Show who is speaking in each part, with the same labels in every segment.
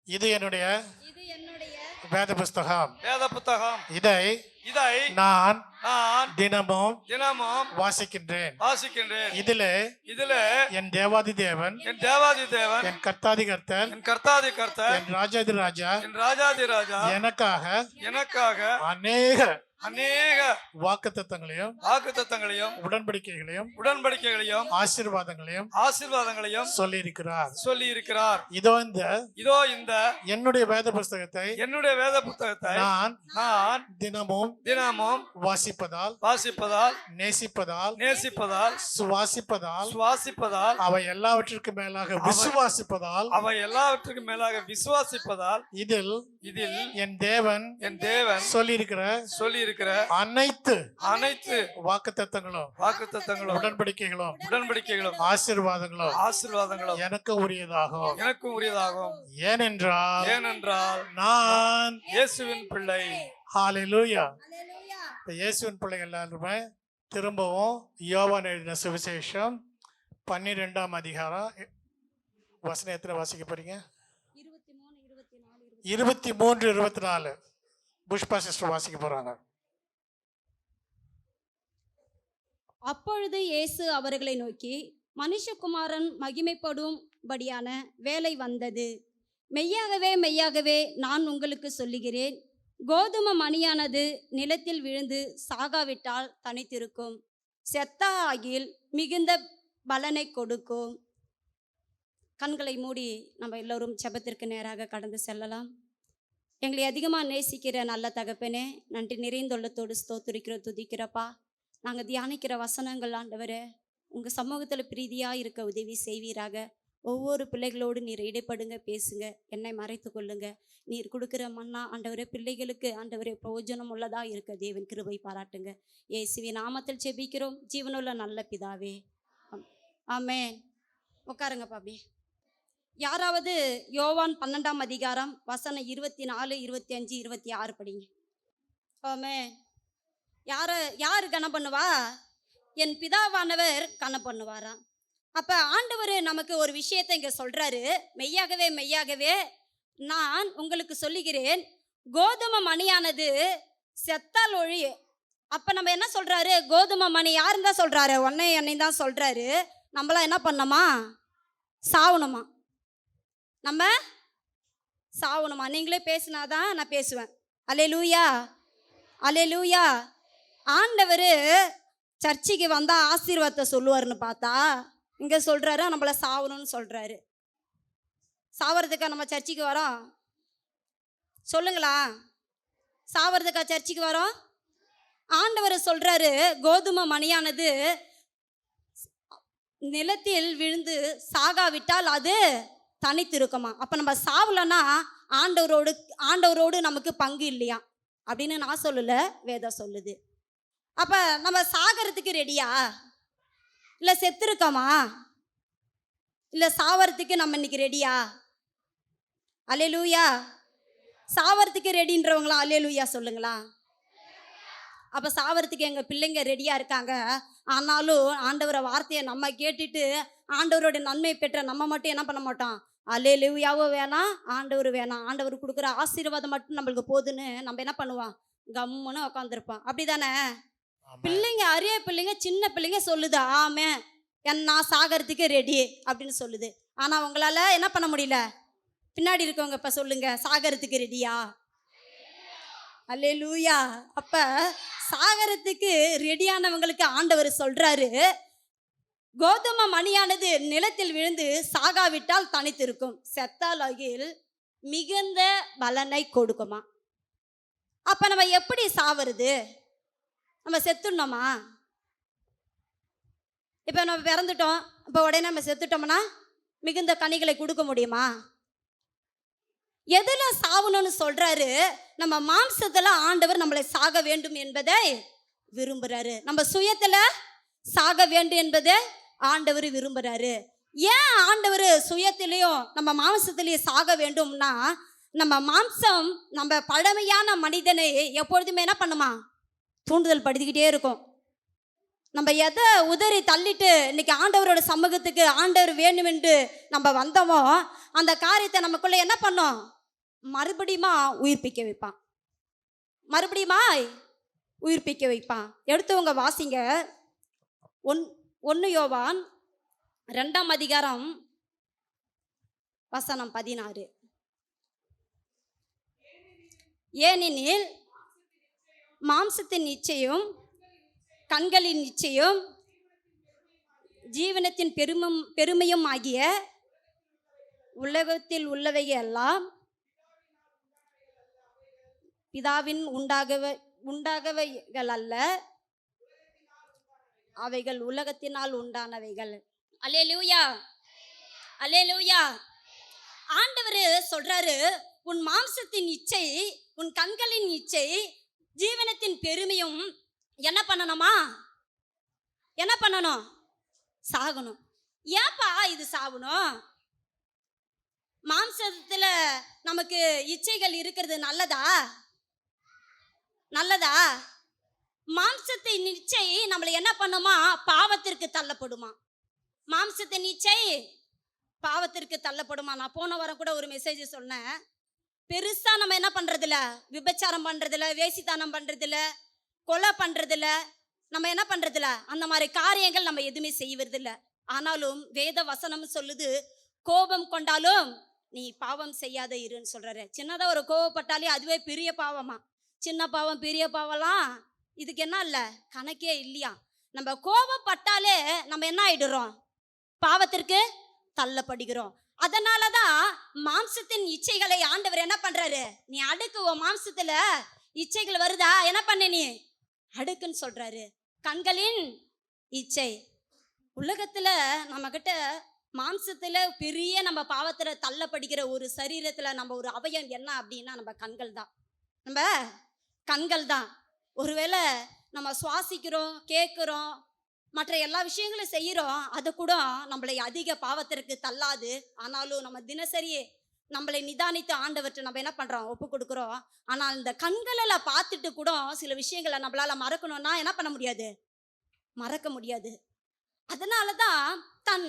Speaker 1: இது என்னுடைய வேத புஸ்தகம். இதை நான் தினமும் வாசிக்கின்றேன். இதிலே என் தேவாதி தேவன், என் கர்த்தாதி கர்த்தர், என் ராஜாதி ராஜா எனக்காக அநேக வாக்குத்தத்தங்களையும் உடன்படிக்கைகளையும் ஆசீர்வாதங்களையும் சொல்லி இருக்கிறார். இதோ இந்த என்னுடைய வேத புஸ்தகத்தை நான் தினமும் வாசிப்பதால் நேசிப்பதால் சுவாசிப்பதால் அவை எல்லாவற்றிற்கும் மேலாக விசுவாசிப்பதால் இதில் என் தேவன் சொல்லி அனைத்து வாக்குத்தத்தங்களும் உடன்படிக்கைகளும் ஆசீர்வாதங்களும் எனக்கு உரியதாகும். ஏனென்றால் நான் இயேசுவின் பிள்ளை. ஹல்லேலூயா. இயேசுவின் பிள்ளைகள் எல்லாருமே திரும்பவும் யோவான் எழுதின சுவிசேஷம் 12ஆம் அதிகாரம் வசனத்துல வாசிக்க போறீங்க. 23-24 புஷ்பா சிஸ்டர் வாசிக்க போறாங்க.
Speaker 2: அப்பொழுது இயேசு அவர்களை நோக்கி, மனுஷகுமாரன் மகிமைப்படும்படியான வேலை வந்தது. மெய்யாகவே நான் உங்களுக்கு சொல்லுகிறேன், கோதுமை மணியானது நிலத்தில் விழுந்து சாகாவிட்டால் தனித்திருக்கும், செத்தாகில் மிகுந்த பலனை கொடுக்கும். கண்களை மூடி நம்ம எல்லோரும் ஜெபத்திற்கு நேராக கடந்து செல்லலாம். எங்களை அதிகமாக நேசிக்கிற நல்ல தகப்பனே, நன்றி நிறைந்துள்ளத்தோடு ஸ்தோத்திரிக்கிறோம், துதிக்கிறப்பா. நாங்கள் தியானிக்கிற வசனங்கள் ஆண்டவரே உங்கள் சமூகத்தில் பிரீதியாக இருக்க உதவி செய்வீராக. ஒவ்வொரு பிள்ளைகளோடு நீர் இடைப்படுங்க, பேசுங்க, என்னை மறைத்து கொள்ளுங்க. நீர் கொடுக்குற மன்னா ஆண்டவரே பிள்ளைகளுக்கு ஆண்டவரே பிரயோஜனம் உள்ளதாக இருக்க தேவன் கிருபை பாராட்டுங்க. இயேசுவின் நாமத்தில் ஜெபிக்கிறோம் ஜீவனுள்ள நல்ல பிதாவே, ஆமென். உட்காருங்க பாப்பி. யாராவது யோவான் 12ஆம் அதிகாரம் வசனம் 24, 25, 26 படிங்க. ஆமென். யார் கனம் பண்ணுவா? என் பிதாவானவர் கனம் பண்ணுவாராம். அப்போ ஆண்டவர் நமக்கு ஒரு விஷயத்தை இங்கே சொல்கிறாரு. மெய்யாகவே நான் உங்களுக்கு சொல்லுகிறேன், கோதுமை மணியானது செத்தால் ஒழிய. அப்போ நம்ம என்ன சொல்கிறாரு? கோதுமை மணி யாருன்னு தான் சொல்கிறாரு? என்னை தான் சொல்கிறாரு. நம்மளாம் என்ன பண்ணோமா? சாவணுமா? நம்ம சாவணுமா? நீங்களே பேசினாதான் நான் பேசுவேன். அல்லேலூயா. ஆண்டவர் சர்ச்சைக்கு வந்தால் ஆசீர்வாதத்தை சொல்லுவார்னு பார்த்தா இங்கே சொல்கிறாரு நம்மளை சாவணும்னு சொல்கிறாரு. சாவறதுக்கா நம்ம சர்ச்சைக்கு வரோம்? சொல்லுங்களா, சாவறதுக்கா சர்ச்சைக்கு வரோம்? ஆண்டவர் சொல்கிறாரு, கோதுமை மணியானது நிலத்தில் விழுந்து சாகாவிட்டால் அது தனித்திருக்குமா. அப்போ நம்ம சாவலைன்னா ஆண்டவரோடு நமக்கு பங்கு இல்லையா அப்படின்னு நான் சொல்லலை, வேதம் சொல்லுது. அப்போ நம்ம சாகிறதுக்கு ரெடியா? இல்லை செத்துருக்கோமா? இல்லை சாவறதுக்கு நம்ம இன்னைக்கு ரெடியா? அல்லேலூயா. சாவறதுக்கு ரெடின்றவங்களா அல்லேலூயா சொல்லுங்களா. அப்போ சாவறதுக்கு எங்கள் பிள்ளைங்க ரெடியாக இருக்காங்க. ஆனாலும் ஆண்டவரை வார்த்தையை நம்ம கேட்டுட்டு ஆண்டவரோட நன்மை பெற்ற நம்ம மட்டும் என்ன பண்ண மாட்டோம்? அல்லேலூயாவும் வேணாம், ஆண்டவர் வேணாம். ஆண்டவர் கொடுக்குற ஆசீர்வாதம் மட்டும் நம்மளுக்கு போதுன்னு நம்ம என்ன பண்ணுவோம்? கம்முன்னு உட்காந்துருப்போம். அப்படி தானே? பிள்ளைங்க, அரிய பிள்ளைங்க, சின்ன பிள்ளைங்க சொல்லுது, ஆமே நான் சாகிறதுக்கு ரெடி அப்படின்னு சொல்லுது. ஆனால் உங்களால் என்ன பண்ண முடியல? பின்னாடி இருக்கவங்க இப்போ சொல்லுங்க, சாகிறதுக்கு ரெடியா? அல்லேலூயா. அப்போ சாகிறதுக்கு ரெடியானவங்களுக்கு ஆண்டவர் சொல்கிறாரு, கோதுமை மணியானது நிலத்தில் விழுந்து சாகாவிட்டால் தனித்திருக்கும், செத்தால் அகில் மிகுந்த பலனை கொடுக்குமா. அப்போ நம்ம எப்படி சாவறது? நம்ம செத்துடணுமா? இப்போ நம்ம பிறந்துட்டோம், இப்போ உடனே நம்ம செத்துட்டோம்னா மிகுந்த கனிகளை கொடுக்க முடியுமா? எதில் சாவணும்னு சொல்கிறாரு? நம்ம மாம்சத்தில் ஆண்டவர் நம்மளை சாக வேண்டும் என்பதை விரும்புகிறாரு. நம்ம சுயத்தில் சாக வேண்டும் என்பதை ஆண்டவர் விரும்புகிறாரு. ஏன் ஆண்டவர் சுயத்திலையும் நம்ம மாம்சத்திலையும் சாக வேண்டும்னா, நம்ம மாம்சம் நம்ம பழமையான மனிதனை எப்பொழுதுமே என்ன பண்ணுமா? தூண்டுதல் படுத்திக்கிட்டே இருக்கும். நம்ம எதை உதறி தள்ளிட்டு இன்னைக்கு ஆண்டவரோட சமூகத்துக்கு ஆண்டவர் வேணுமென்று நம்ம வந்தோமோ அந்த காரியத்தை நமக்குள்ள என்ன பண்ணோம்? மறுபடியுமா உயிர்ப்பிக்க வைப்பான். மறுபடியுமா உயிர்ப்பிக்க வைப்பான். எடுத்தவங்க வாசிங்க. 1 யோவான் 2ஆம் அதிகாரம் வசனம் 16. ஏனெனில் மாம்சத்தின் இச்சையும் கண்களின் இச்சையும் ஜீவனத்தின் பெருமையும் ஆகிய உலகத்தில் உள்ளவைகள் எல்லாம் பிதாவின் உண்டாகவைகள் அல்ல, அவைகள் உலகத்தினால் உண்டானவைகள். அல்லேலூயா, அல்லேலூயா. ஆண்டவர் சொல்றாரு, உன் மாம்சத்தின் இச்சை, உன் கண்களின் இச்சை, ஜீவனத்தின் பெருமையும் என்ன பண்ணணுமா? என்ன பண்ணணும்? சாகணும். ஏன்பா இது சாகணும்? மாம்சத்துல நமக்கு இச்சைகள் இருக்கிறது நல்லதா? நல்லதா? மாம்சத்தின் இச்சை நம்மளை என்ன பண்ணுமா? பாவத்திற்கு தள்ளப்படுமா. மாம்சத்தின் இச்சை பாவத்திற்கு தள்ளப்படுமா. நான் போன வாரம் கூட ஒரு மெசேஜ் சொன்னேன். பெருசா நம்ம என்ன பண்றதில்ல, விபச்சாரம் பண்றதில்ல, வேசித்தனம் பண்றதில்ல, கொலை பண்றதில்ல, நம்ம என்ன பண்றதில்ல, அந்த மாதிரி காரியங்கள் நம்ம எதுவுமே செய்வதில்ல. ஆனாலும் வேத வசனம் சொல்லுது, கோபம் கொண்டாலும் நீ பாவம் செய்யாத இருன்னு சொல்றாரு. சின்னதா ஒரு கோபப்பட்டாலே அதுவே பெரிய பாவமா. சின்ன பாவம் பெரிய பாவம்லாம் இதுக்கு என்ன இல்லை, கணக்கே இல்லையா. நம்ம கோபப்பட்டாலே நம்ம என்ன ஆயிடுறோம்? பாவத்திற்கு தள்ளப்படுகிறோம். அதனாலதான் மாம்சத்தின் இச்சைகளை ஆண்டவர் என்ன பண்றாரு? நீ அடுக்கு, உன் மாம்சத்துல இச்சைகள் வருதா, என்ன பண்ண நீ அடுக்குன்னு சொல்றாரு. கண்களின் இச்சை. உலகத்துல நம்ம கிட்ட மாம்சத்துல பெரிய நம்ம பாவத்துல தள்ளப்படுகிற ஒரு சரீரத்துல நம்ம ஒரு அவயம் என்ன அப்படின்னா நம்ம கண்கள் தான். நம்ம கண்கள் தான். ஒருவேளை நம்ம சுவாசிக்கிறோம், கேட்குறோம், மற்ற எல்லா விஷயங்களும் செய்கிறோம், அது கூட நம்மளை அதிக பாவத்திற்கு தள்ளாது. ஆனாலும் நம்ம தினசரி நம்மளை நிதானித்து ஆண்டவர்கிட்ட நம்ம என்ன பண்ணுறோம்? ஒப்பு கொடுக்குறோம். ஆனால் இந்த கண்களில் பார்த்துட்டு கூட சில விஷயங்களை நம்மளால் மறக்கணும்னா என்ன பண்ண முடியாது? மறக்க முடியாது. அதனால தான் தன்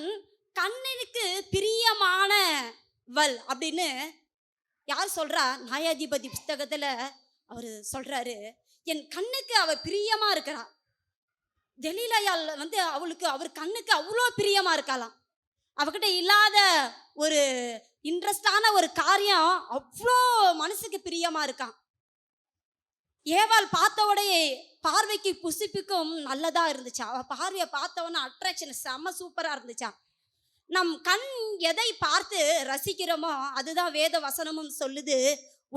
Speaker 2: கண்ணிற்கு பிரியமானவள் அப்படின்னு யார் சொல்கிறா? நியாயாதிபதி புஸ்தகத்தில் அவர் சொல்கிறாரு, என் கண்ணுக்கு அவள் பிரியமாக இருக்கிறா. தெலீலாயால் அவளுக்கு அவர் கண்ணுக்கு அவ்வளோ பிரியமா இருக்கலாம். அவகிட்ட இல்லாத ஒரு இன்ட்ரெஸ்டான ஒரு காரியம் அவ்வளோ மனசுக்கு பிரியமா இருக்கான். ஏவாள் பார்த்தவுடைய பார்வைக்கு புசிப்புக்கும் நல்லதா இருந்துச்சா. அவ பார்வையை பார்த்தவன அட்ராக்ஷன் செம்ம சூப்பரா இருந்துச்சா. நம் கண் எதை பார்த்து ரசிக்கிறோமோ அதுதான் வேத வசனமும் சொல்லுது.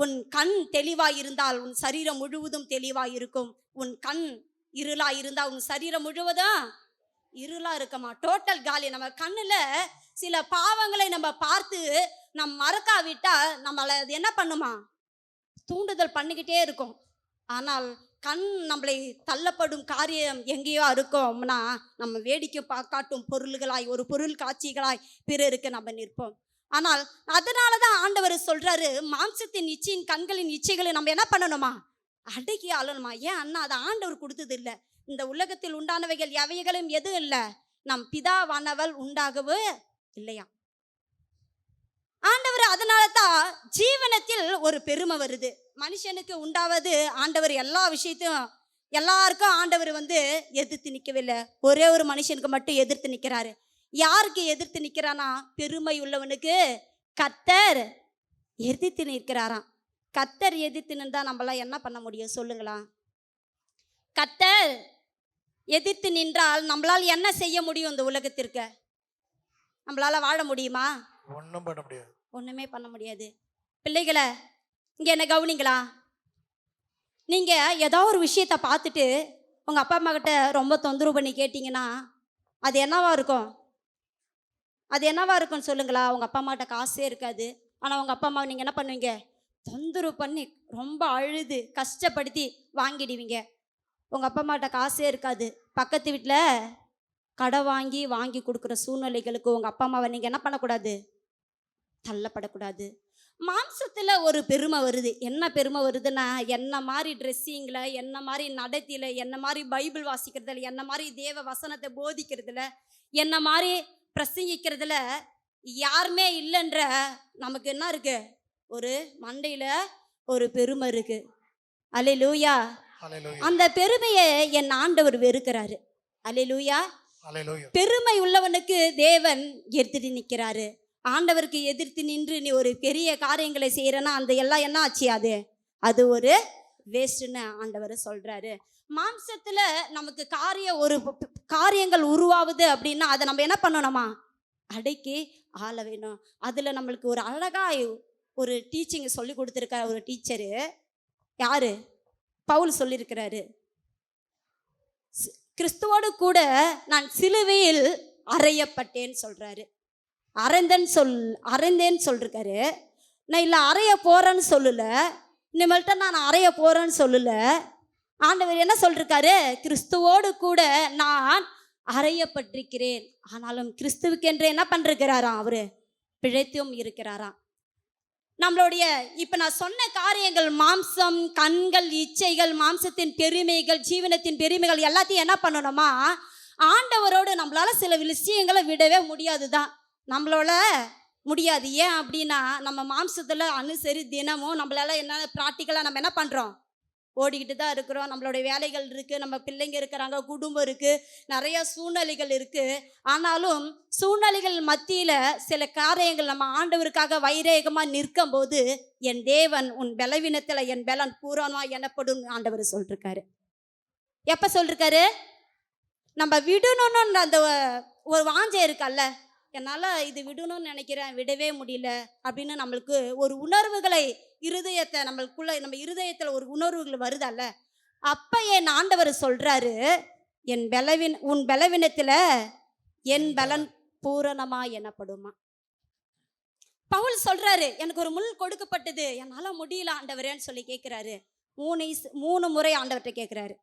Speaker 2: உன் கண் தெளிவாய் இருந்தால் உன் சரீரம் முழுவதும் தெளிவாய் இருக்கும். உன் கண் இருளா இருந்தா உன் சரீரம் முழுவதும் இருளா இருக்கமா. டோட்டல் காலி. நம்ம கண்ணுல சில பாவங்களை நம்ம பார்த்து நம் மறக்காவிட்டா நம்மளை அது என்ன பண்ணுமா? தூண்டுதல் பண்ணிக்கிட்டே இருக்கும். ஆனால் கண் நம்மளை தள்ளப்படும் காரியம் எங்கேயோ இருக்கோம்னா நம்ம வேடிக்கை காட்டும் பொருள்களாய், ஒரு பொருள் காட்சிகளாய் பிறருக்கு நம்ம நிற்போம். ஆனால் அதனால தான் ஆண்டவர் சொல்றாரு, மாம்சத்தின் இச்சையின் கண்களின் இச்சைகளை நம்ம என்ன பண்ணணுமா? அடக்கி ஆளணுமா. ஏன் அண்ணா? அது ஆண்டவர் கொடுத்தது இல்லை. இந்த உலகத்தில் உண்டானவைகள் எவைகளும் எது இல்லை, நம் பிதாவானவள் உண்டாகவே இல்லையா. ஆண்டவர் அதனால தான் ஜீவனத்தில் ஒரு பெருமை வருது. மனுஷனுக்கு உண்டாவது ஆண்டவர் எல்லா விஷயத்தையும் எல்லாருக்கும் ஆண்டவர் எதிர்த்து நிற்கவில்லை. ஒரே ஒரு மனுஷனுக்கு மட்டும் எதிர்த்து நிற்கிறாரு. யாருக்கு எதிர்த்து நிற்கிறானா? பெருமை உள்ளவனுக்கு கர்த்தர் எதிர்த்து நிற்கிறாராம். கர்த்தர் எதிர்த்து நின்றா நம்மளாம் என்ன பண்ண முடியும் சொல்லுங்களா? கர்த்தர் எதிர்த்து நின்றால் நம்மளால் என்ன செய்ய முடியும்? இந்த உலகத்திற்கு நம்மளால வாழ முடியுமா?
Speaker 1: ஒன்றும் பண்ண முடியாது.
Speaker 2: ஒண்ணுமே பண்ண முடியாது. பிள்ளைகளை இங்க என்ன கவனிங்களா? நீங்க ஏதோ ஒரு விஷயத்த பார்த்துட்டு உங்க அப்பா அம்மா கிட்ட ரொம்ப தொந்தரவு பண்ணி கேட்டீங்கன்னா அது என்னவா இருக்கும்? அது என்னவா இருக்கும்னு சொல்லுங்களா? உங்க அப்பா அம்மா கிட்ட காசே இருக்காது. ஆனா உங்க அப்பா அம்மாவை நீங்க என்ன பண்ணுவீங்க? தொந்தரவு பண்ணி ரொம்ப அழுது கஷ்டப்படுத்தி வாங்கிடுவீங்க. உங்க அப்பா அம்மா கிட்ட காசே இருக்காது. பக்கத்து வீட்டில் கடை வாங்கி கொடுக்குற சூழ்நிலைகளுக்கு உங்க அப்பா அம்மாவை நீங்க என்ன பண்ணக்கூடாது? தள்ளப்படக்கூடாது. மாம்சத்துல ஒரு பெருமை வருது. என்ன பெருமை வருதுன்னா, என்ன மாதிரி ட்ரெஸ்ஸிங்கில், என்ன மாதிரி நடத்தியில், என்ன மாதிரி பைபிள் வாசிக்கிறதுல, என்ன மாதிரி தேவ வசனத்தை போதிக்கிறதுல, என்ன மாதிரி பிரசங்கிக்கிறதுல யாருமே இல்லைன்ற நமக்கு என்ன இருக்கு, ஒரு மண்டையில ஒரு பெருமை இருக்கு. அல்லேலூயா.
Speaker 1: ஹalleluya.
Speaker 2: அந்த பெருமையை என் ஆண்டவர் வெறுக்கிறாரு. அல்லேலூயா.
Speaker 1: ஹalleluya.
Speaker 2: பெருமை உள்ளவனுக்கு தேவன் எதிர்த்து நிற்கிறாரு. ஆண்டவருக்கு எதிர்த்து நின்று நீ ஒரு பெரிய காரியங்களை செய்யறனா அந்த எல்லாம் என்ன ஆச்சு, அது ஒரு வேஸ்ட்னு ஆண்டவர் சொல்றாரு. மாம்சத்துல நமக்கு ஒரு காரியங்கள் உருவாகுது அப்படின்னா அதை நம்ம என்ன பண்ணணுமா, அடக்கி ஆள வேணும். அதுல நம்மளுக்கு ஒரு அழகா ஒரு டீச்சிங் சொல்லி கொடுத்துருக்க ஒரு டீச்சரு யாரு, பவுல் சொல்லியிருக்கிறாரு. கிறிஸ்துவோடு கூட நான் சிலுவையில் அறையப்பட்டேன்னு சொல்றாரு. அறைந்தேன்னு சொல்லிருக்காரு. நான் இல்லை அறைய போறேன்னு சொல்லல, இனிமேல்ட்ட நான் அறைய போறேன்னு சொல்லல. ஆண்டவர் என்ன சொல்லிருக்காரு, கிறிஸ்துவோடு கூட நான் அறையப்பட்டிருக்கிறேன். ஆனாலும் கிறிஸ்துவுக்கென்று என்ன பண்ணிருக்கிறாராம், அவரு பிழைத்தும் இருக்கிறாராம். நம்மளுடைய இப்ப நான் சொன்ன காரியங்கள், மாம்சம், கண்கள், இச்சைகள், மாம்சத்தின் பெருமைகள், ஜீவனத்தின் பெருமைகள் எல்லாத்தையும் என்ன பண்ணணுமா, ஆண்டவரோடு நம்மளால சில விஷயங்களை விடவே முடியாதுதான். நம்மளால முடியாது. ஏன் அப்படின்னா நம்ம மாம்சத்தில் அனுசரி தினமும் நம்மளால என்ன ப்ராக்டிக்கலாக நம்ம என்ன பண்ணுறோம், ஓடிக்கிட்டு தான் இருக்கிறோம். நம்மளுடைய வேலைகள் இருக்குது, நம்ம பிள்ளைங்க இருக்கிறாங்க, குடும்பம் இருக்குது, நிறைய சூழ்நிலைகள் இருக்குது. ஆனாலும் சூழ்நிலைகள் மத்தியில் சில காரியங்கள் நம்ம ஆண்டவருக்காக வைரேகமாக நிற்கும் போது, என் தேவன் உன் பலவீனத்தில் என் பலன் பூரணமாக எனப்படும் ஆண்டவர் சொல்லிருக்காரு. எப்போ சொல்லிருக்காரு, நம்ம விடணும்னு அந்த ஒரு வாஞ்சை இருக்கல்ல, என்னால் இது விடணும்னு நினைக்கிறேன், விடவே முடியல அப்படின்னு நம்மளுக்கு ஒரு உணர்வுகளை இருதயத்தை நம்மளுக்குள்ள, நம்ம இருதயத்தில் ஒரு உணர்வுகள் வருதல்ல, அப்போ என் ஆண்டவர் சொல்றாரு, உன் பலவீனத்தில் என் பலன் பூரணமா எனப்படுமா. பவுல் சொல்றாரு, எனக்கு ஒரு முள் கொடுக்கப்பட்டது, என்னால் முடியல ஆண்டவரேன்னு சொல்லி கேட்குறாரு. 3 முறை ஆண்டவர்கிட்ட கேட்குறாரு.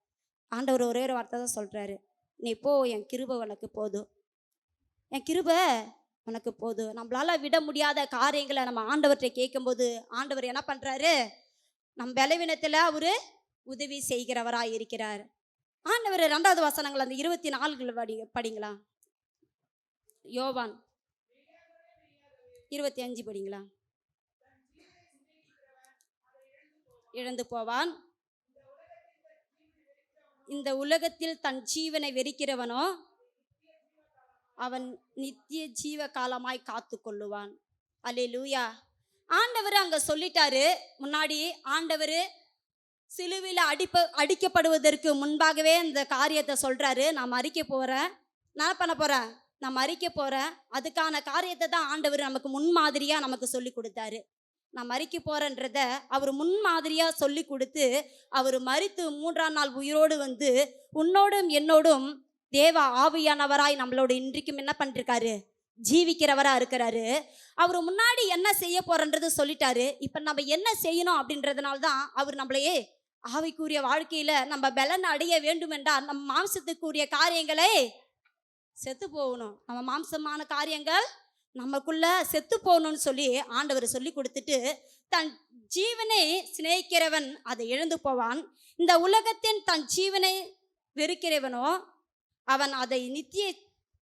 Speaker 2: ஆண்டவர் ஒரே ஒரு வார்த்தை தான் சொல்றாரு, நீ போ, என் கிருபை உனக்கு போதும், என் கிருபை உனக்கு போதும். நம்மளால விட முடியாத காரியங்களை நம்ம ஆண்டவர்கிட்ட கேட்கும்போது ஆண்டவர் என்ன பண்றாரு, நம் பலவீனத்தில் அவரு உதவி செய்கிறவராய் இருக்கிறார். ஆண்டவர் 2வது வசனங்கள் அந்த 24 படிங்களா, யோவான் 25 படிங்களா. இழந்து போவான், இந்த உலகத்தில் தன் ஜீவனை வெறுக்கிறவனோ அவன் நித்திய ஜீவ காலமாய் காத்து கொள்ளுவான். அல்லேலூயா. ஆண்டவர் அங்க சொல்லிட்டாரு. முன்னாடி ஆண்டவர் சிலுவையில் அடிக்கப்படுவதற்கு முன்பாகவே இந்த காரியத்தை சொல்றாரு. நான் மறிக்க போறேன், நான் பண்ண போறேன், நான் மறிக்க போறேன். அதுக்கான காரியத்தை தான் ஆண்டவர் நமக்கு முன்மாதிரியா நமக்கு சொல்லி கொடுத்தாரு. நான் மறிக்க போறேன்றத அவர் முன்மாதிரியா சொல்லி கொடுத்து, அவர் மரித்து 3ஆம் நாள் உயிரோடு வந்து உன்னோடும் என்னோடும் தேவ ஆவியானவராய் நம்மளோட இன்றைக்கும் என்ன பண்ணிருக்காரு, ஜீவிக்கிறவரா இருக்கிறாரு. அவர் முன்னாடி என்ன செய்ய போறன்றது சொல்லிட்டாரு. இப்ப நம்ம என்ன செய்யணும் அப்படின்றதுனால தான் அவர் நம்மளையே ஆவிக்குரிய வாழ்க்கையில நம்ம பலன் அடைய வேண்டும் என்றால் நம்ம மாம்சத்துக்குரிய காரியங்களை செத்து போகணும். நம்ம மாம்சமான காரியங்கள் நமக்குள்ள செத்து போகணும்னு சொல்லி ஆண்டவர் சொல்லி கொடுத்துட்டு, தன் ஜீவனை சிநேகிக்கிறவன் அதை இழந்து போவான், இந்த உலகத்தின் தன் ஜீவனை வெறுக்கிறவனோ அவன் அதை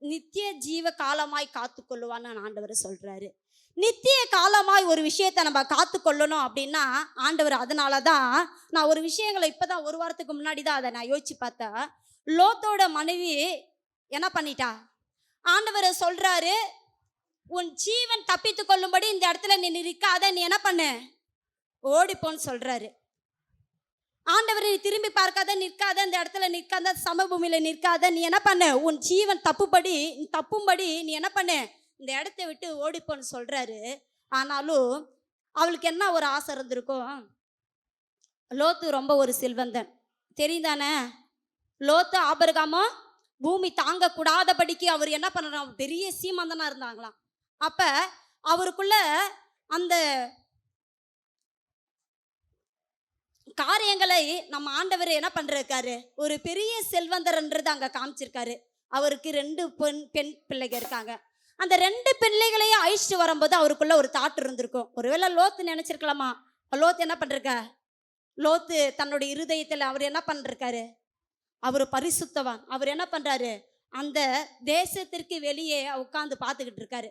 Speaker 2: நித்திய ஜீவ காலமாய் காத்து கொள்ளுவான்னு ஆண்டவர் சொல்றாரு. நித்திய காலமாய் ஒரு விஷயத்தை நம்ம காத்து கொள்ளணும் அப்படின்னா ஆண்டவர், அதனால தான் நான் ஒரு விஷயங்களை இப்போதான் ஒரு வாரத்துக்கு முன்னாடி தான் அதை நான் யோசிச்சு பார்த்தேன். லோத்தோட மனைவி என்ன பண்ணிட்டா, ஆண்டவர் சொல்றாரு, உன் ஜீவன் தப்பித்து கொள்ளும்படி இந்த இடத்துல நீ நிற்காத, நீ என்ன பண்ணு, ஓடிப்போன்னு சொல்றாரு. ஆண்டவர், நீ திரும்பி பார்க்காத, நிற்காத, இந்த இடத்துல நிற்காத, சமபூமியில நிற்காத, நீ என்ன பண்ணு, உன் ஜீவன் தப்பும்படி நீ என்ன பண்ணு, இந்த இடத்த விட்டு ஓடிப்போன்னு சொல்றாரு. ஆனாலும் அவளுக்கு என்ன ஒரு ஆசை இருந்திருக்கும், லோத்து ரொம்ப ஒரு செல்வந்தன் தெரியுதானே. லோத்து ஆபிரகாமோ பூமி தாங்க கூடாதபடிக்கு அவர் என்ன பண்ணுறான், பெரிய சீமந்தனா இருந்தாங்களாம். அப்ப அவருக்குள்ள அந்த காரியங்களை நம்ம ஆண்டவர் என்ன பண்றாரு, ஒரு பெரிய செல்வந்தர்ன்றது அங்க காமிச்சிருக்காரு. அவருக்கு 2 பெண் பிள்ளைங்க இருக்காங்க. அந்த 2 பிள்ளைகளையும் அழிச்சிட்டு வரும்போது அவருக்குள்ள ஒரு தாட் இருந்திருக்கும். ஒருவேளை லோத்து நினைச்சிருக்கலாமா, லோத்து என்ன பண்றாங்க, லோத்து தன்னுடைய இருதயத்தில் அவர் என்ன பண்றாரு, அவர் பரிசுத்தவான். அவர் என்ன பண்றாரு, அந்த தேசத்திற்கு வெளியே உட்கார்ந்து பார்த்துக்கிட்டு இருக்காரு.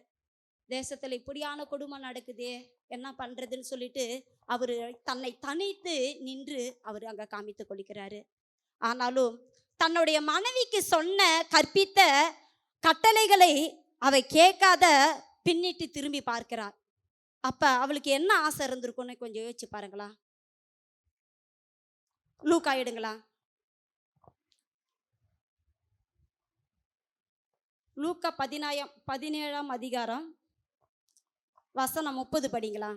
Speaker 2: தேசத்துல இப்படியான கொடுமை நடக்குதே, என்ன பண்றதுன்னு சொல்லிட்டு அவர் தன்னை தனித்து நின்று அவர் அங்க காமித்து கொள்கிறாரு. ஆனாலும் தன்னுடைய மனைவிக்கு சொன்ன கற்பித்த கட்டளைகளை அவை கேட்காத பின்னிட்டு திரும்பி பார்க்கிறார். அப்ப அவளுக்கு என்ன ஆசை இருந்திருக்கும்னு கொஞ்சம் யோசிச்சு பாருங்களா. லூக்கா எடுங்களா, லூக்கா 17ஆம் அதிகாரம் வசனம் 30 படிங்களா.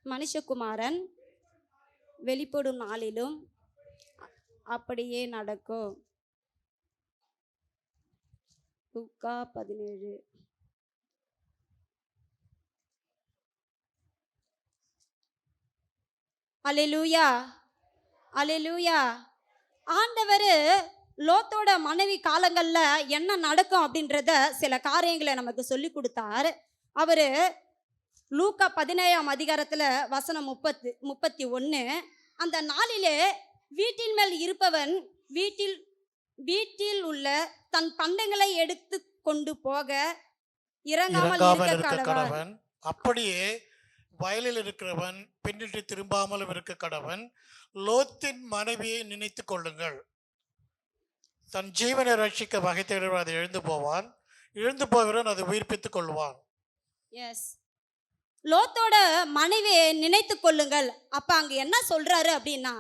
Speaker 2: மனுஷகுமாரன் வெளிப்படும் நாளிலும் அப்படியே நடக்கும். லூக்கா 17. அல்லேலூயா, அல்லேலூயா. ஆண்டவர் லோத்தோட மனைவி காலங்கள்ல என்ன நடக்கும் அப்படின்றத சில காரியங்களை நமக்கு சொல்லி கொடுத்தார். அவரு லூக்கா 17ஆம் அதிகாரத்துல வசனம் 31. அந்த நாளிலே வீட்டின் மேல் இருப்பவன் வீட்டில் உள்ள தன் பண்டங்களை எடுத்து கொண்டு போக இறங்காமல் இருக்க கடவன்.
Speaker 1: அப்படியே வயலில் இருக்கிறவன் பின்னிட்டு திரும்பாமலும் இருக்க கடவன். லோத்தின் மனைவியை நினைத்து கொள்ளுங்கள். தன் ஜீவனை ரட்சிக்க வகை தேடுவன் அதை எழுந்து போவான், எழுந்து போகிறவன் அதை உயிர்ப்பித்துக் கொள்வான்.
Speaker 2: எஸ், லோத்தோட மனைவியை நினைத்து கொள்ளுங்கள். அப்ப அங்க என்ன சொல்றாரு அப்படின்னா,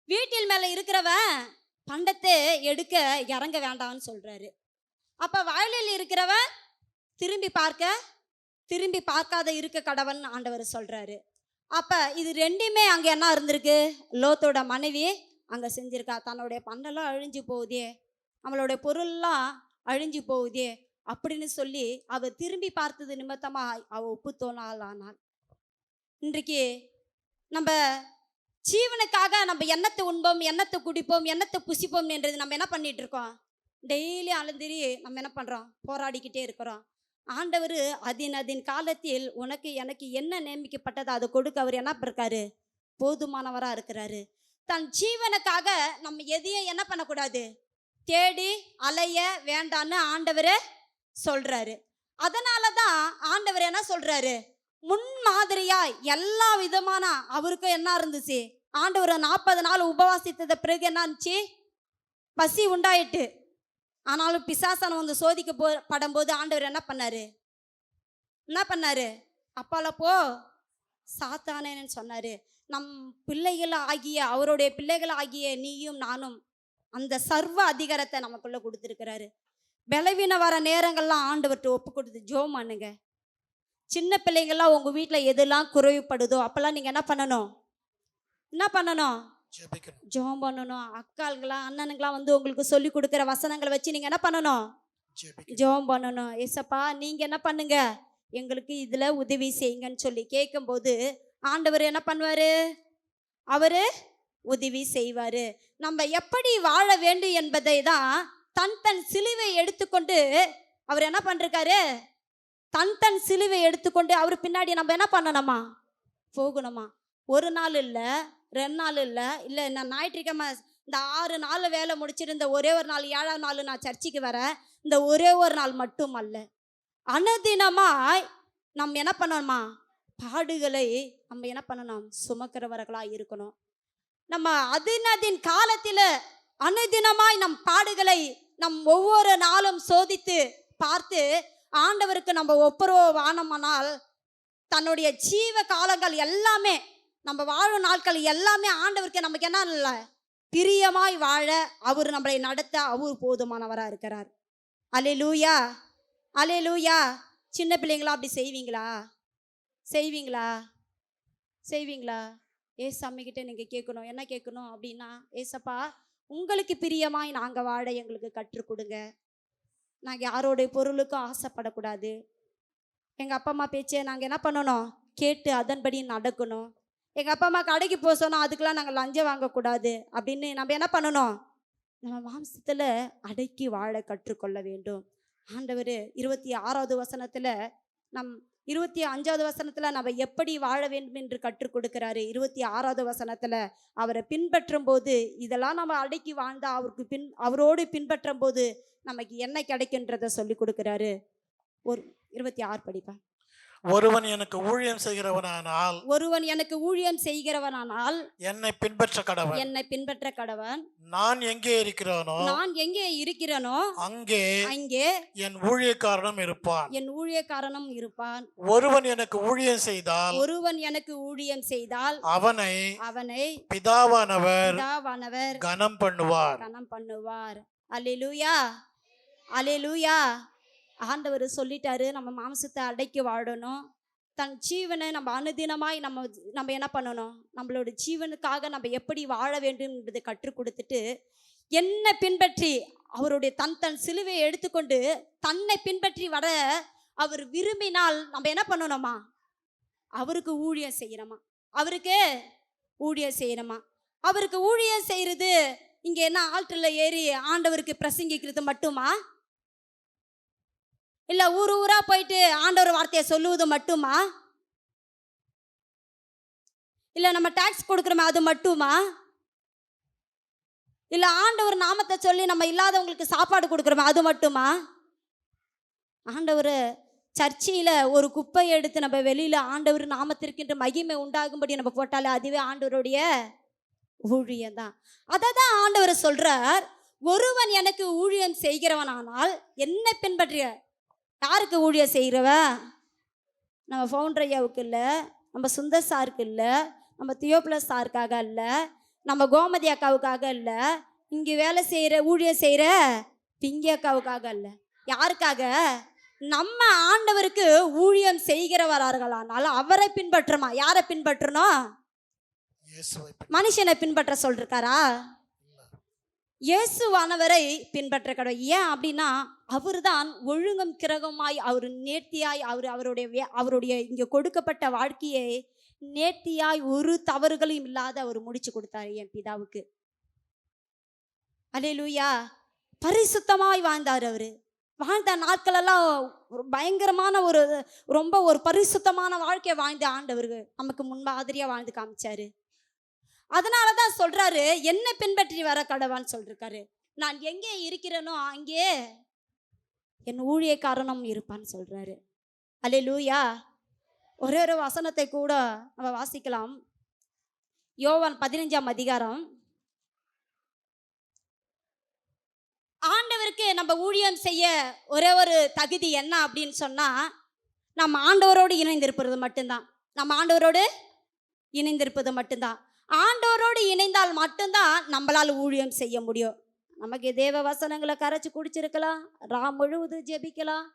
Speaker 2: வீட்டில் மேல இருக்கிறவன் பண்டத்தை எடுக்க இறங்க வேண்டாம்னு சொல்றாரு. அப்ப வயலில் இருக்கிறவன் திரும்பி பார்க்காத இருக்க கடவன் ஆண்டவர் சொல்றாரு. அப்ப இது ரெண்டுமே அங்க என்ன இருந்திருக்கு, லோத்தோட மனைவி அங்க செஞ்சிருக்கா. தன்னுடைய பண்டெல்லாம் அழிஞ்சு போகுதே, நம்மளுடைய பொருள்லாம் அழிஞ்சு போகுதே அப்படின்னு சொல்லி அவ திரும்பி பார்த்தது நிமித்தமா அவ ஒப்புத்தோனால் ஆனாள். இன்றைக்கு நம்ம ஜீவனுக்காக நம்ம எண்ணத்தை உண்போம், எண்ணத்தை குடிப்போம், எண்ணத்தை புசிப்போம் என்றது நம்ம என்ன பண்ணிட்டு இருக்கோம், டெய்லி அலந்திரி நம்ம என்ன பண்றோம், போராடிக்கிட்டே இருக்கிறோம். ஆண்டவர் அதின் காலத்தில் உனக்கு எனக்கு என்ன நியமிக்கப்பட்டதோ அதை கொடுக்க அவர் என்ன இருக்காரு, போதுமானவரா இருக்கிறாரு. தன் ஜீவனுக்காக நம்ம எதையும் என்ன பண்ணக்கூடாது, தேடி அலைய வேண்டான்னு ஆண்டவர் சொல்றாரு. அதனாலதான் ஆண்டவர் என்ன சொல்றாரு, முன்மாதிரியா எல்லா விதமான அவருக்கு என்ன இருந்துச்சு, ஆண்டவர் 40 நாள் உபவாசித்தத பிறகு என்ன இருந்துச்சு, பசி உண்டாயிட்டு. ஆனாலும் பிசாசனம் வந்து சோதிக்கப்படும் போது ஆண்டவர் என்ன பண்ணாரு, அப்பால போ சாத்தானேன்னு சொன்னாரு. நம் பிள்ளைகள் ஆகிய அவருடைய பிள்ளைகள் ஆகிய நீயும் நானும் அந்த சர்வ அதிகாரத்தை நமக்குள்ள கொடுத்துருக்கிறாரு. பலவீன வர நேரங்கள்லாம் ஆண்டவர்கிட்ட ஒப்பு கொடுத்து ஜோம் பண்ணுங்க. சின்ன பிள்ளைங்கள்லாம் உங்க வீட்டில் எதெல்லாம் குறைவுப்படுதோ அப்பெல்லாம் நீங்க என்ன பண்ணணும், ஜோம் பண்ணணும். அக்காளுங்களாம் அண்ணனுங்களாம் வந்து உங்களுக்கு சொல்லி கொடுக்குற வசனங்களை வச்சு நீங்க என்ன பண்ணணும், ஜோம் பண்ணணும். ஏசப்பா நீங்க என்ன பண்ணுங்க, எங்களுக்கு இதுல உதவி செய்யுங்கன்னு சொல்லி கேட்கும்போது ஆண்டவர் என்ன பண்ணுவாரு, அவரு உதவி செய்வாரு. நம்ம எப்படி வாழ வேண்டும் என்பதை தான் தன் சிலுவை எடுத்துக்கொண்டு அவர் என்ன பண்றாரு, தன் சிலுவை எடுத்துக்கொண்டு அவர் பின்னாடி நம்ம என்ன பண்ணணுமா, போகணுமா. ஒரு நாள் இல்லை, 2 நாள் இல்லை நான் ஞாயிற்றுக்கிழமை இந்த 6 நாள் வேலை முடிச்சிருந்த ஒரே ஒரு நாள் 7ஆம் நாள் நான் சர்ச்சுக்கு வரேன், இந்த ஒரே ஒரு நாள் மட்டும் அல்ல, அனுதினமாய் நம்ம என்ன பண்ணணுமா, பாடுகளை நம்ம என்ன பண்ணணும், சுமக்கிறவர்களாக இருக்கணும். நம்ம அதின் காலத்தில் அனுதினமாய் நம் பாடுகளை நம் ஒவ்வொரு நாளும் சோதித்து பார்த்து ஆண்டவருக்கு நம்ம ஒப்புரவானோமானால் தன்னுடைய ஜீவ காலங்கள் எல்லாமே நம்ம வாழும் நாட்கள் எல்லாமே ஆண்டவருக்கு நமக்கு என்ன இல்லை, பிரியமாய் வாழ அவர் நம்மளை நடத்த அவர் போதுமானவராக இருக்கிறார். அல்லேலூயா, அல்லேலூயா. சின்ன பிள்ளைங்களா அப்படி செய்வீங்களா? ஏசம்மிக்கிட்ட நீங்கள் கேட்கணும், என்ன கேட்கணும் அப்படின்னா, ஏசப்பா உங்களுக்கு பிரியமாய் நாங்கள் வாழ எங்களுக்கு கற்றுக் கொடுங்க. நாங்கள் யாரோடைய பொருளுக்கும் ஆசைப்படக்கூடாது. எங்கள் அப்பா அம்மா பேச்சை நாங்கள் என்ன பண்ணணும், கேட்டு அதன்படி நடக்கணும். எங்கள் அப்பா அம்மா கடைக்கு போக சொன்னால் அதுக்கெல்லாம் நாங்கள் லஞ்சம் வாங்கக்கூடாது அப்படின்னு நம்ம என்ன பண்ணணும், நம்ம மாம்சத்துல அடக்கி வாழ கற்றுக்கொள்ள வேண்டும். ஆண்டவர் 26வது வசனத்துல நம் 25வது வசனத்துல நம்ம எப்படி வாழ வேண்டும் என்று கற்றுக் கொடுக்கிறாரு. 26வது வசனத்துல அவரை பின்பற்றும் போது இதெல்லாம் நம்ம அடக்கி வாழ்ந்தா அவரோடு பின்பற்றும் போது நமக்கு என்ன கிடைக்குன்றத சொல்லி கொடுக்கிறாரு. ஒரு 26 படிப்பா.
Speaker 1: ஒருவன் எனக்கு ஊழியம் செய்கிறவனானால்
Speaker 2: ஒருவன் எனக்கு ஊழியம் செய்கிறவனானால்
Speaker 1: என்னை பின்பற்ற கடவன்.
Speaker 2: என்னை பின்பற்ற கடவன்.
Speaker 1: நான் எங்கே இருக்கிறானோ
Speaker 2: நான் எங்கே இருக்கிறேனோ
Speaker 1: அங்கே
Speaker 2: அங்கே
Speaker 1: என் ஊழியக்காரனும் இருப்பான்.
Speaker 2: என் ஊழியக்காரனும் இருப்பான்.
Speaker 1: ஒருவன் எனக்கு ஊழியம் செய்தால்
Speaker 2: ஒருவன் எனக்கு ஊழியம் செய்தால்
Speaker 1: அவனை
Speaker 2: அவனை
Speaker 1: பிதாவானவர்
Speaker 2: பிதாவானவர்
Speaker 1: கனம் பண்ணுவார்.
Speaker 2: கனம் பண்ணுவார். அல்லேலூயா, அல்லேலூயா. ஆண்டவர் சொல்லிட்டாரு, நம்ம மாம்சத்தை அடக்கி வாழணும். தன் ஜீவனை நம்ம அனுதினமாய் நம்ம என்ன பண்ணணும், நம்மளோட ஜீவனுக்காக நம்ம எப்படி வாழ வேண்டும் என்பதை கற்றுக் கொடுத்துட்டு என்னை பின்பற்றி அவருடைய தன் சிலுவையை எடுத்துக்கொண்டு தன்னை பின்பற்றி வர அவர் விரும்பினால் நம்ம என்ன பண்ணணுமா, அவருக்கு ஊழியம் செய்யணுமா, அவருக்கு ஊழியம் செய்யணுமா. அவருக்கு ஊழியம் செய்யறது இங்க என்ன ஆல்டர்ல ஏறி ஆண்டவருக்கு பிரசங்கிக்கிறது மட்டுமா, இல்ல ஊர் ஊரா போயிட்டு ஆண்டவர் வார்த்தையை சொல்லுவது மட்டுமா, இல்ல நம்ம டாக்ஸ் கொடுக்குறோமே அது மட்டுமா, இல்ல ஆண்டவர் நாமத்தை சொல்லி நம்ம இல்லாதவங்களுக்கு சாப்பாடு கொடுக்குறோமே அது மட்டுமா. ஆண்டவர் சர்ச்சில் ஒரு குப்பையை எடுத்து நம்ம வெளியில ஆண்டவர் நாமத்திற்கின்ற மகிமை உண்டாகும்படி நம்ம போட்டாலே அதுவே ஆண்டவருடைய ஊழியம் தான். அதை தான் ஆண்டவர் சொல்றார், ஒருவன் எனக்கு ஊழியம் செய்கிறவனானால் என்னை பின்பற்றிய. யாருக்கு ஊழியம் செய்கிறவ, நம்ம ஃபவுண்டர் ஐயாவுக்கு இல்லை, நம்ம சுந்தர் சாருக்கு இல்லை, நம்ம தியோப்ளஸ் சாருக்காக இல்லை, நம்ம கோமதி அக்காவுக்காக இல்லை, இங்கே வேலை செய்கிற ஊழியம் செய்கிற பிங்கி அக்காவுக்காக இல்லை. யாருக்காக, நம்ம ஆண்டவருக்கு ஊழியம் செய்கிறவர்களானால் அவரை பின்பற்றுமா. யாரை பின்பற்றணும், மனுஷனை பின்பற்ற சொல்றாரா, இயேசுவானவரை பின்பற்ற கடவுள். ஏன் அப்படின்னா அவர் தான் ஒழுங்கும் கிரகமாய், அவர் நேர்த்தியாய், அவருடைய இங்கே கொடுக்கப்பட்ட வாழ்க்கையை நேர்த்தியாய் ஒரு தவறுகளும் இல்லாத அவர் முடிச்சு கொடுத்தாரு என் பிதாவுக்கு. அல்லேலூயா. பரிசுத்தமாய் வாழ்ந்தார். அவர் வாழ்ந்த நாட்களெல்லாம் பயங்கரமான ரொம்ப ஒரு பரிசுத்தமான வாழ்க்கையை வாழ்ந்த ஆண்டவருக்கு நமக்கு முன்மாதிரியா வாழ்ந்து காமிச்சாரு. அதனாலதான் சொல்றாரு, என்ன பின்பற்றி வர கடவான்னு சொல்றாரு. நான் எங்கே இருக்கிறேனோ அங்கே என் ஊழியக்காரனும் இருப்பான்னு சொல்றாரு. அல்லேலூயா. ஒரே ஒரு வசனத்தை கூட நம்ம வாசிக்கலாம். யோவான் 15ஆம் அதிகாரம். ஆண்டவருக்கு நம்ம ஊழியம் செய்ய ஒரே ஒரு தகுதி என்ன அப்படின்னு சொன்னா, நம்ம ஆண்டவரோடு இணைந்திருப்பது மட்டும்தான். நம்ம ஆண்டவரோடு இணைந்திருப்பது மட்டும்தான். ஆண்டவரோடு இணைந்தால் மட்டும்தான் நம்மளால் ஊழியம் செய்ய முடியும். நமக்கு தேவ வசனங்களை கரைச்சி குடிச்சிருக்கலாம், ராம் முழுவதும் ஜெபிக்கலாம்,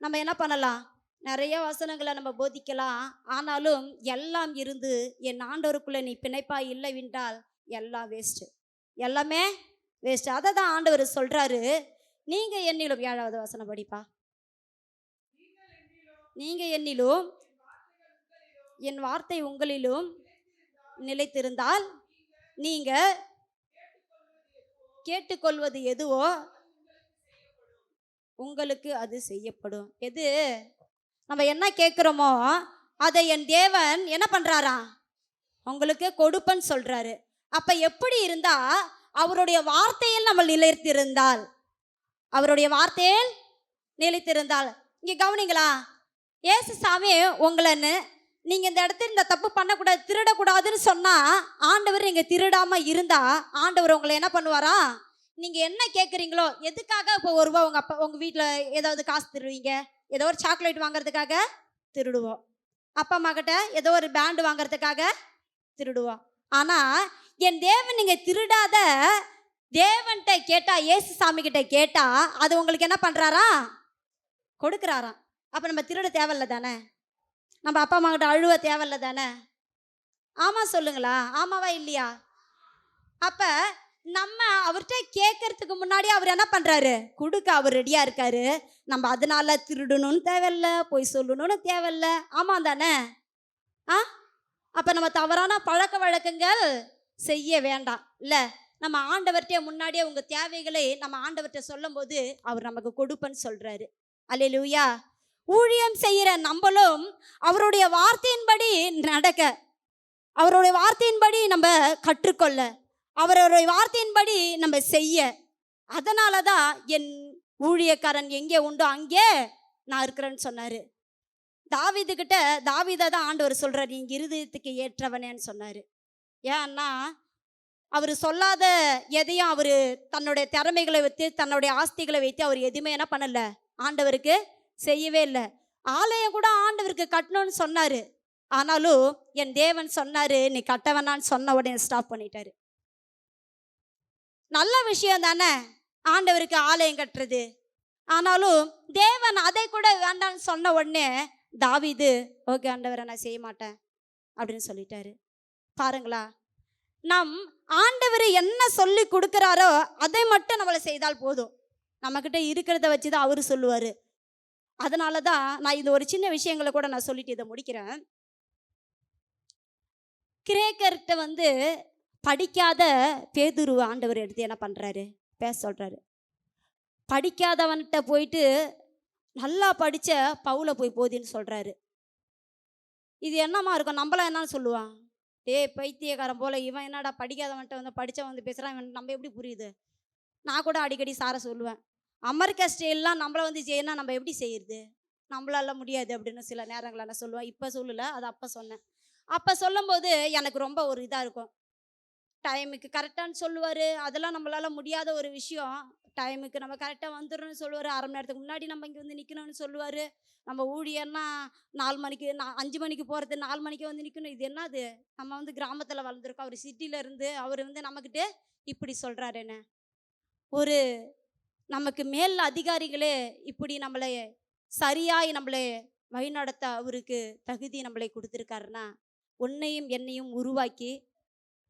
Speaker 2: நம்ம என்ன பண்ணலாம், நிறைய வசனங்களை நம்ம போதிக்கலாம். ஆனாலும் எல்லாம் இருந்து என் ஆண்டவருக்குள்ளே நீ பிணைப்பாய் இல்லை என்றால் எல்லாம் வேஸ்ட்டு, எல்லாமே வேஸ்ட். அதை தான் ஆண்டவர் சொல்றாரு, நீங்க என்னிலும். 7வது வசனம் படிப்பா. நீங்க என்னிலும் என் வார்த்தை உங்களிலும் நிலைத்திருந்தால் நீங்க கேட்டுக்கொள்வது எதுவோ உங்களுக்கு அது செய்யப்படும். எது நம்ம என்ன கேட்குறோமோ அதை என் தேவன் என்ன பண்றாரா, உங்களுக்கு கொடுப்பன்னு சொல்றாரு. அப்ப எப்படி இருந்தா, அவருடைய வார்த்தையில் நம்ம நிலைத்திருந்தால், அவருடைய வார்த்தையில் நிலைத்திருந்தால். இங்க கவனிங்களா, ஏசு சாமி உங்களைன்னு நீங்க இந்த இடத்துல இந்த தப்பு பண்ணக்கூடாது, திருடக்கூடாதுன்னு சொன்னா ஆண்டவர் நீங்க திருடாம இருந்தா ஆண்டவர் உங்களை என்ன பண்ணுவாரா, நீங்க என்ன கேட்குறீங்களோ, எதுக்காக இப்போ ஒரு ரூபா உங்க வீட்டில் ஏதாவது காசு திருடுவீங்க, ஏதோ ஒரு சாக்லேட் வாங்குறதுக்காக திருடுவோம், அப்பா அம்மா கிட்ட ஏதோ ஒரு பேண்டு வாங்குறதுக்காக திருடுவோம். ஆனா என் தேவன் நீங்க திருடாத தேவன்கிட்ட கேட்டா, ஏசு சாமி கிட்ட கேட்டா அது உங்களுக்கு என்ன பண்றாரா, கொடுக்குறாராம். அப்ப நம்ம திருட தேவையில்ல தானே, நம்ம அப்பா அம்மா கிட்ட அழுவ தேவையில்ல தானே. ஆமா சொல்லுங்களா, ஆமாவா இல்லையா? அப்ப நம்ம அவர்கிட்ட கேட்கறதுக்கு முன்னாடி அவர் என்ன பண்றாரு, கொடுக்க அவர் ரெடியா இருக்காரு. நம்ம அதனால திருடணும்னு தேவையில்ல, போய் சொல்லணும்னு தேவையில்ல. ஆமா தானே? அப்ப நம்ம தவறான பழக்க வழக்கங்கள் செய்ய வேண்டாம் இல்ல. நம்ம ஆண்டவர்கிட்ட முன்னாடியே உங்க தேவைகளை நம்ம ஆண்டவர்கிட்ட சொல்லும்போது அவர் நமக்கு கொடுப்பேன்னு சொல்றாரு. அல்லேலூயா. ஊழியம் செய்கிற நம்மளும் அவருடைய வார்த்தையின்படி நடக்க, அவருடைய வார்த்தையின்படி நம்ம கற்றுக்கொள்ள, அவருடைய வார்த்தையின்படி நம்ம செய்ய, அதனால தான் என் ஊழியக்காரன் எங்கே உண்டோ அங்கே நான் இருக்கிறேன்னு சொன்னாரு. தாவீதுகிட்ட தாவீதை தான் ஆண்டவர் சொல்றாரு, நீங்க இருதயத்துக்கு ஏற்றவனேன்னு சொன்னாரு. ஏன்னா அவர் சொல்லாத எதையும் அவர் தன்னுடைய திறமைகளை வைத்து தன்னுடைய ஆஸ்திகளை வைத்து அவர் எதுவுமே என்ன பண்ணல, ஆண்டவருக்கு செய்யவே இல்லை. ஆலயம் கூட ஆண்டவருக்கு கட்டணும்னு சொன்னாரு. ஆனாலும் என் தேவன் சொன்னாரு நீ கட்ட வேணான்னு சொன்ன உடனே ஸ்டாப் பண்ணிட்டாரு. நல்ல விஷயம் தானே ஆண்டவருக்கு ஆலயம் கட்டுறது. ஆனாலும் தேவன் அதை கூட வேண்டாம்னு சொன்ன உடனே தாவீது ஓகே ஆண்டவரை நான் செய்ய மாட்டேன் அப்படின்னு சொல்லிட்டாரு. பாருங்களா, நம் ஆண்டவர் என்ன சொல்லி கொடுக்குறாரோ அதை மட்டும் நம்மளை செய்தால் போதும். நம்மக்கிட்ட இருக்கிறத வச்சு தான் அவரு சொல்லுவார். அதனால தான் நான் இந்த ஒரு சின்ன விஷயங்களை கூட நான் சொல்லிட்டு இதை முடிக்கிறேன். கிரேக்கர்கிட்ட படிக்காத பேதுரு ஆண்டவர் எடுத்து என்ன பண்ணுறாரு, பேச சொல்கிறாரு. படிக்காதவன்கிட்ட போயிட்டு நல்லா படித்த பவுலை போய் போதின்னு சொல்கிறாரு. இது என்னமா இருக்கும், நம்மளாம் என்னன்னு சொல்லுவான், பைத்தியக்காரன் போல இவன் என்னடா படிக்காதவன்ட்ட படித்தவன் பேசுகிறான், இவன் நம்ம எப்படி புரியுது. நான் கூட அடிக்கடி சார சொல்லுவேன், அமெரிக்கா ஸ்டைல்லாம் நம்மளை செய்யணும் நம்ம எப்படி செய்யுது, நம்மளால முடியாது அப்படின்னு சில நேரங்களில் நான் சொல்லுவேன். இப்போ சொல்லலை, அது அப்போ சொன்னேன். அப்போ சொல்லும்போது எனக்கு ரொம்ப ஒரு இதாக இருக்கும். டைமுக்கு கரெக்டானு சொல்லுவார், அதெல்லாம் நம்மளால் முடியாத ஒரு விஷயம். டைமுக்கு நம்ம கரெக்டாக வந்துடணும்னு சொல்லுவார், அரை மணி நேரத்துக்கு முன்னாடி நம்ம இங்கே நிற்கணும்னு சொல்லுவார். நம்ம ஊழியர்னா 4 மணிக்கு 5 மணிக்கு போகிறது 4 மணிக்கு நிற்கணும். இது என்னது, நம்ம கிராமத்தில் வளர்ந்துருக்கோம், அவர் சிட்டியில் இருந்து அவர் நம்மக்கிட்ட இப்படி சொல்கிறாருன்னு. ஒரு நமக்கு மேல் அதிகாரிகளே இப்படி நம்மளை சரியாய் நம்மளை வழிநடத்த அவருக்கு தகுதி நம்மளை கொடுத்துருக்காருன்னா, உன்னையும் என்னையும் உருவாக்கி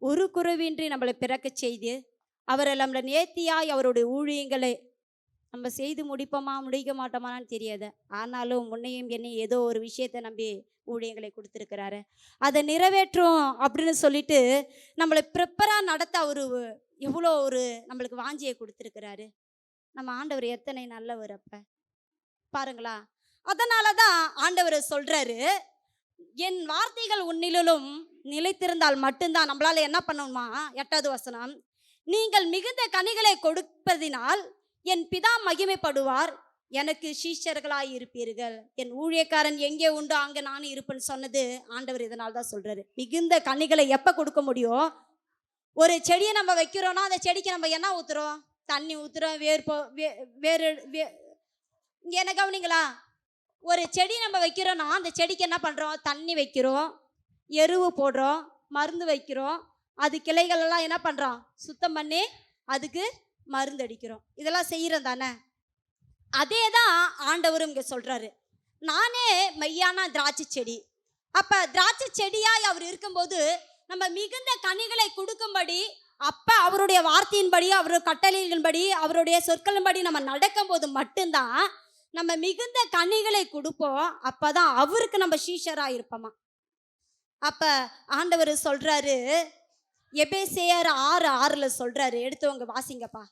Speaker 2: ஒரு குறைவின்றி நம்மளை பிறக்க செய்து அவரை நம்மளை நேர்த்தியாய் அவருடைய ஊழியங்களை நம்ம செய்து முடிக்க மாட்டோமான்னு தெரியாது. ஆனாலும் உன்னையும் என்னையும் ஏதோ ஒரு விஷயத்தை நம்பி ஊழியங்களை கொடுத்துருக்கிறாரு, அதை நிறைவேற்றும் அப்படின்னு சொல்லிட்டு நம்மளை ப்ரிப்பராக நடத்த அவர் எவ்வளோ ஒரு நம்மளுக்கு வாஞ்சியை கொடுத்துருக்கிறாரு. நம்ம ஆண்டவர் எத்தனை நல்லவர் அப்போ பாருங்களா. அதனால தான் ஆண்டவர் சொல்கிறாரு, என் வார்த்தைகள் உன்னிலும் நிலைத்திருந்தால் மட்டும்தான் நம்மளால என்ன பண்ணணுமா. 8வது வசனம், நீங்கள் மிகுந்த கனிகளை கொடுப்பதினால் என் பிதா மகிமைப்படுவார், எனக்கு சீஷர்களாய் இருப்பீர்கள். என் ஊழியக்காரன் எங்கே உண்டோ அங்கே நானும் இருப்பேன்னு சொன்னது ஆண்டவர் இதனால தான் சொல்கிறாரு. மிகுந்த கனிகளை எப்போ கொடுக்க முடியும், ஒரு செடியை நம்ம வைக்கிறோன்னா அந்த செடிக்கு நம்ம என்ன ஊற்றுறோம், தண்ணி ஊற்றுறோம், வேறு என்ன கவனிங்களா. ஒரு செடி நம்ம வைக்கிறோன்னா அந்த செடிக்கு என்ன பண்ணுறோம், தண்ணி வைக்கிறோம், எருவு போடுறோம், மருந்து வைக்கிறோம், அது கிளைகளெல்லாம் என்ன பண்ணுறோம் சுத்தம் பண்ணி அதுக்கு மருந்து அடிக்கிறோம், இதெல்லாம் செய்கிறோம் தானே. அதே தான் ஆண்டவரும் இங்கே சொல்கிறாரு, நானே மெய்யான திராட்சை செடி. அப்போ திராட்சை செடியாய் அவர் இருக்கும்போது நம்ம மிகுந்த கனிகளை கொடுக்கும்படி, அப்போ அவருடைய வார்த்தையின்படி அவருடைய கட்டளைகளின்படி அவருடைய சொற்களின்படி நம்ம நடக்கும்போது மட்டும்தான் நம்ம மிகுந்த கனிகளை கொடுப்போம். அப்போ தான் அவருக்கு நம்ம சீஷராக இருப்போமா. அப்போ ஆண்டவர் சொல்கிறாரு, எபேசியர் 6:6 சொல்கிறாரு, எடுத்தவங்க வாசிங்கப்பா.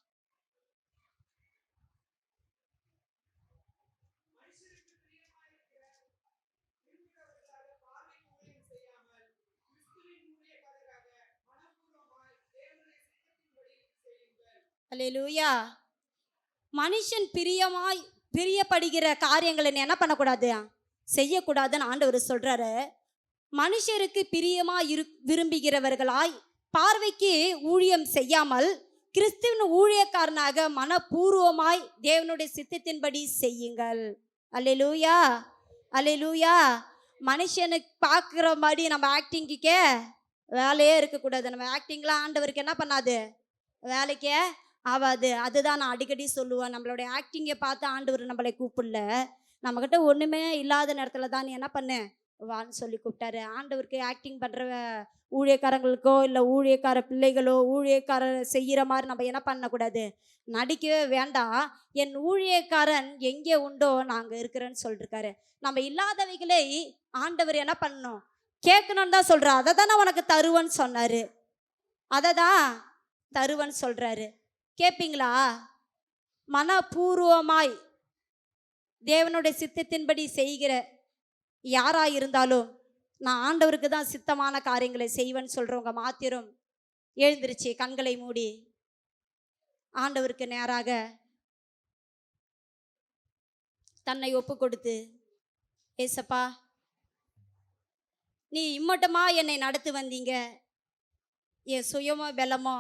Speaker 2: அல்லேலூயா. மனுஷன் பிரியப்படுகிற காரியங்களை என்ன பண்ணக்கூடாது, செய்யக்கூடாதுன்னு ஆண்டவர் சொல்கிறாரு. மனுஷருக்கு விரும்புகிறவர்களாய் பார்வைக்கு ஊழியம் செய்யாமல் கிறிஸ்துவின் ஊழியக்காரனாக மனப்பூர்வமாய் தேவனுடைய சித்தத்தின்படி செய்யுங்கள். அல்லேலூயா, அல்லேலூயா. மனுஷனுக்கு பார்க்குற மாதிரி நம்ம ஆக்டிங்குக்கே வேலையே இருக்கக்கூடாது. நம்ம ஆக்டிங்லாம் ஆண்டவருக்கு என்ன பண்ணாது, வேலைக்கே ஆகாது. அதுதான் நான் அடிக்கடி சொல்லுவேன், நம்மளுடைய ஆக்டிங்கை பார்த்து ஆண்டவர் நம்மளை கூப்பிடல, நம்மக்கிட்ட ஒன்றுமே இல்லாத நேரத்தில் தான் நீ என்ன பண்ணு வான்னு சொல்லி கூப்பிட்டாரு. ஆண்டவருக்கு ஆக்டிங் பண்ணுற ஊழியக்காரங்களுக்கோ இல்லை ஊழியக்கார பிள்ளைகளோ ஊழியக்காரர் செய்கிற மாதிரி நம்ம என்ன பண்ணக்கூடாது, நடிக்கவே வேண்டாம். என் ஊழியக்காரன் எங்கே உண்டோ நாங்கள் இருக்கிறேன்னு சொல்லிருக்காரு. நம்ம இல்லாதவைகளை ஆண்டவர் என்ன பண்ணணும், கேட்கணுன்னு தான் சொல்கிறார். அதை தான் நான் உனக்கு தருவேன்னு சொன்னார். அதை தான் தருவேன்னு சொல்றாரு. கேட்பீங்களா? மனப்பூர்வமாய் தேவனுடைய சித்தத்தின்படி செய்கிற யாரா இருந்தாலும் நான் ஆண்டவருக்கு தான் சித்தமான காரியங்களை செய்வேன்னு சொல்றவங்க மாத்திரம் எழுந்திருச்சு கண்களை மூடி ஆண்டவருக்கு நேராக தன்னை ஒப்பு கொடுத்து, ஏசப்பா, நீ இம்மட்டமா என்னை நடத்தி வந்தீங்க. என் சுயமோ பலமோ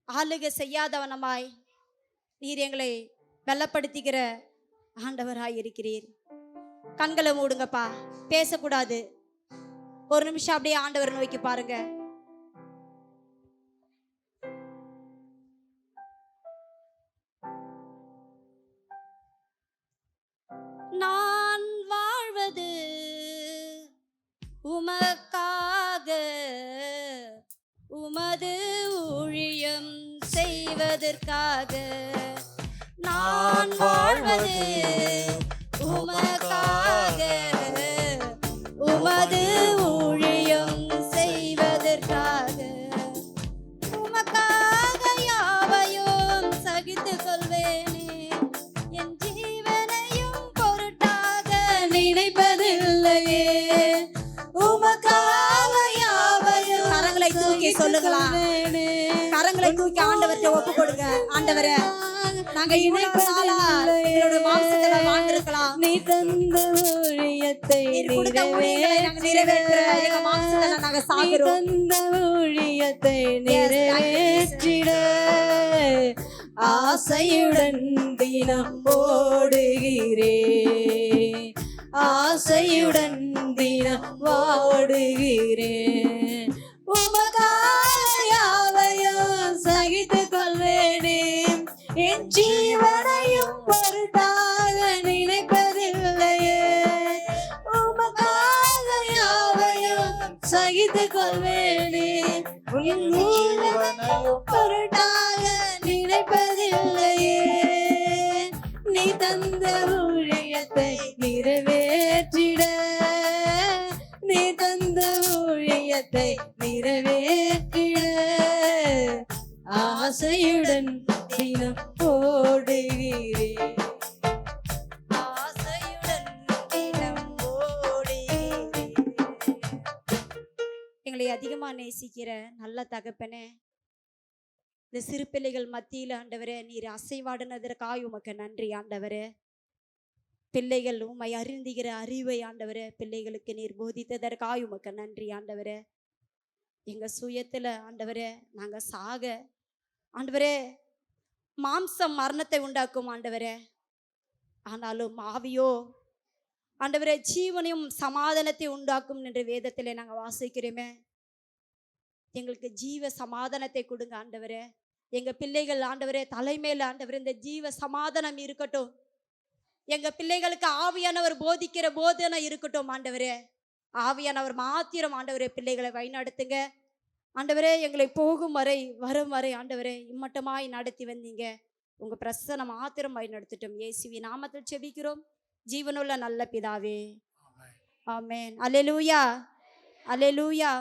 Speaker 2: ஆளுகை செய்யாதவனமாய் நீர் எங்களை பலப்படுத்திக்கிற ஆண்டவராய் இருக்கிறீர். கண்களை மூடுங்கப்பா, பேசக்கூடாது. ஒரு நிமிஷம் அப்படியே ஆண்டவரை நோக்கி பாருங்க. நான் வாழ்வது உமக்காக, உமது ஊழியம் செய்வதற்காக. நான் வாழ்வது உமக்காக, உமது ஊழியம் செய்வதற்காக. உமக்காக யாவையும் சகித்துக் கொள்வேனே, என் ஜீவனையும் பொருட்டாக நினைப்பதில்லையே. உமக்காக யாவையும். கரங்களை தூக்கி சொல்லுங்களா? கரங்களை தூக்கி ஆண்டவர்கிட்ட ஒப்பு கொடுங்க. ஆண்டவரே, நாங்க இணைப்பு நாளா எங்களோட மாம்சத்துல வாழ்ந்திருக்கலாம்.
Speaker 3: நீ தந்த ஊழியத்தை
Speaker 2: கொடுத்த ஊழியங்களை நாங்க நிறைவேற்ற எங்க மாம்சத்துல நாங்க சாகுறோம்.
Speaker 3: தந்த ஊழியத்தை நிறைவேற்றிட ஆசையுடன் தினம் ஓடுகிறேன், ஆசையுடன் தினம் வாடுகிறேன். உமக்காக யாவையும் சகித்துக் கொள்வேனே, என் ஜீவனையும் பொருட்டாக நினைப்பதில்லையே. உமக்காக யாவையும் சகித்துக் கொள்வேனே, என் ஜீவனையும் பொருட்டாக நினைப்பதில்லையே. நீ தந்த ஊழியத்தை நிறைவேற்றிட, நீ தந்த ஊழியத்தை நிறைவேற்றிட ஆசையுடன் தினம் ஓடுகிறேன்,
Speaker 2: ஆசையுடன் தினம் ஓடுகிறேன். எங்களை அதிகமா நேசிக்கிற நல்ல தகப்பனே, இந்த சிறு பிள்ளைகள் மத்தியில் ஆண்டவரே நீர் அசைவாடினதற்காக உமக்கு நன்றி ஆண்டவரே. பிள்ளைகள் உம்மை அறிந்துகிற அறிவை ஆண்டவரே பிள்ளைகளுக்கு நீர் போதித்ததற்காக உமக்கு நன்றி ஆண்டவரே. எங்க சுயத்துல ஆண்டவரே நாங்க சாக ஆண்டவரே, மாம்சம் மரணத்தை உண்டாக்கும் ஆண்டவரே, ஆனாலும் ஆவியோ ஆண்டவரே ஜீவனையும் சமாதானத்தை உண்டாக்கும் என்று வேதத்திலே நாங்கள் வாசிக்கிறோமே. எங்களுக்கு ஜீவ சமாதானத்தை கொடுங்க ஆண்டவரே. எங்க பிள்ளைகள் ஆண்டவரே தலைமையில் ஆண்டவரே இந்த ஜீவ சமாதானம் இருக்கட்டும். எங்க பிள்ளைகளுக்கு ஆவியானவர் போதிக்கிற போதனை இருக்கட்டும் ஆண்டவரே. ஆவியானவர் மாத்திரம் ஆண்டவரே பிள்ளைகளை வழிநடத்துங்க ஆண்டவரே. எங்களை போகும் வரை வரும் வரை ஆண்டவரே இம்மட்டமாய் நடத்தி வந்தீங்க. உங்க பிரசன்னம் மாத்திரம் வழி நடத்திட்டோம். இயேசுவின் நாமத்தில் செபிக்கிறோம் ஜீவனுள்ள நல்ல பிதாவே, ஆமென். அல்லேலூயா, அல்லேலூயா.